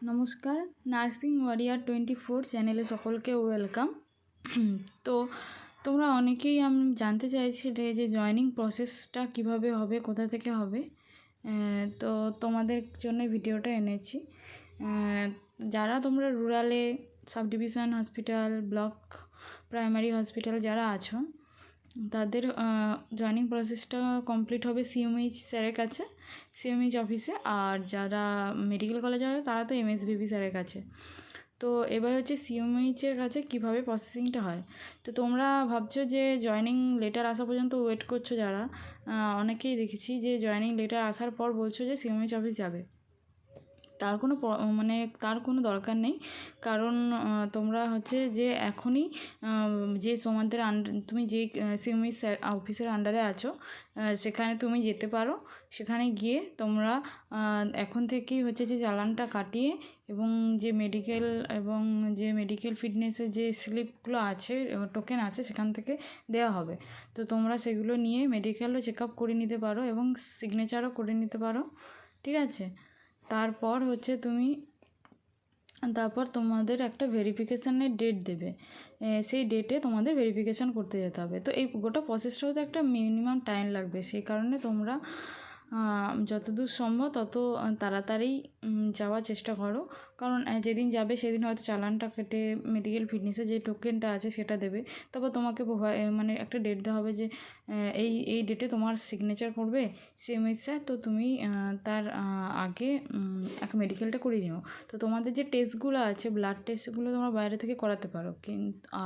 নমস্কার, nursing warrior 24 চ্যানেলে সকলকে ওয়েলকাম। তো তোমরা অনেকেই জানতে চাইছিলে যে জয়েনিং প্রসেসটা কিভাবে হবে, কোথা থেকে হবে। তো তোমাদের জন্য ভিডিওটা এনেছি। যারা তোমরা রুরালে subdivision hospital, block primary hospital যারা আছো, তাদের জয়েনিং প্রসেসটা কমপ্লিট হবে সিএমএইচ স্যারের কাছে, সিএমএইচ অফিসে। আর যারা মেডিকেল কলেজে আছে তারা তো এমএসভিপি স্যারের কাছে। তো এবার হচ্ছে সিএমএইচের কাছে কীভাবে প্রসেসিংটা হয়। তো তোমরা ভাবছো যে জয়েনিং লেটার আসা পর্যন্ত ওয়েট করছো যারা, অনেকেই দেখেছি যে জয়েনিং লেটার আসার পর বলছো যে সিএমএইচ অফিস যাবে। তার কোনো দরকার নেই। কারণ তোমরা হচ্ছে যে এখনই যে তোমাদের তুমি যে সিএমএইচ অফিসের আন্ডারে আছো সেখানে তুমি যেতে পারো। সেখানে গিয়ে তোমরা এখন থেকেই হচ্ছে যে চালানটা কাটিয়ে এবং যে মেডিকেল ফিটনেসের যে স্লিপগুলো আছে, টোকেন আছে, সেখান থেকে দেওয়া হবে। তো তোমরা সেগুলো নিয়ে মেডিকেলও চেক আপ করে নিতে পারো এবং সিগনেচারও করে নিতে পারো, ঠিক আছে। তারপর তোমাদের একটা ভেরিফিকেশানের ডেট দেবে, সেই ডেটে তোমাদের ভেরিফিকেশান করতে যেতে হবে। তো এই গোটা প্রসেসটাও তো একটা মিনিমাম টাইম লাগবে, সেই কারণে তোমরা যতদূর সম্ভব তত তাড়াতাড়ি যাওয়ার চেষ্টা করো। কারণ যেদিন যাবে সেদিন হয়তো চালানটা কেটে মেডিকেল ফিটনেসের যে টোকেনটা আছে সেটা দেবে। তারপর তোমাকে একটা ডেট দেওয়া হবে যে এই ডেটে তোমার সিগনেচার করবে সিএমএইচ স্যার। তো তুমি তার আগে একটা মেডিকেলটা করিয়ে নিও। তো তোমাদের যে টেস্টগুলো আছে, ব্লাড টেস্টগুলো তোমরা বাইরে থেকে করাতে পারো,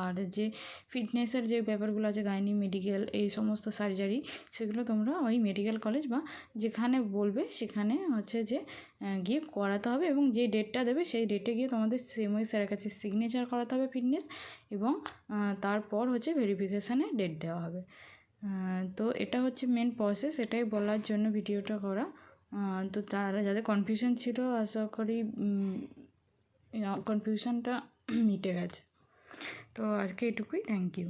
আর যে ফিটনেসের যে ব্যাপারগুলো আছে, গাইনি মেডিকেল, এই সমস্ত সার্জারি, সেগুলো তোমরা ওই মেডিকেল কলেজ বা যেখানে বলবে সেখানে হচ্ছে যে গিয়ে করাতে হবে। এবং যে ডেটটা দেবে সেই ডেটে গিয়ে তোমাদের সিএমএইচ স্যারের কাছে সিগনেচার করাতে হবে ফিটনেস, এবং তারপর হচ্ছে ভেরিফিকেশানের ডেট দেওয়া হবে। তো এটা হচ্ছে মেন প্রসেস, এটাই বলার জন্য ভিডিওটা করা। তো তারা যাদের কনফিউশন ছিল, আশা করি কনফিউশনটা মিটে গেছে। তো আজকে এটুকুই, থ্যাংক ইউ।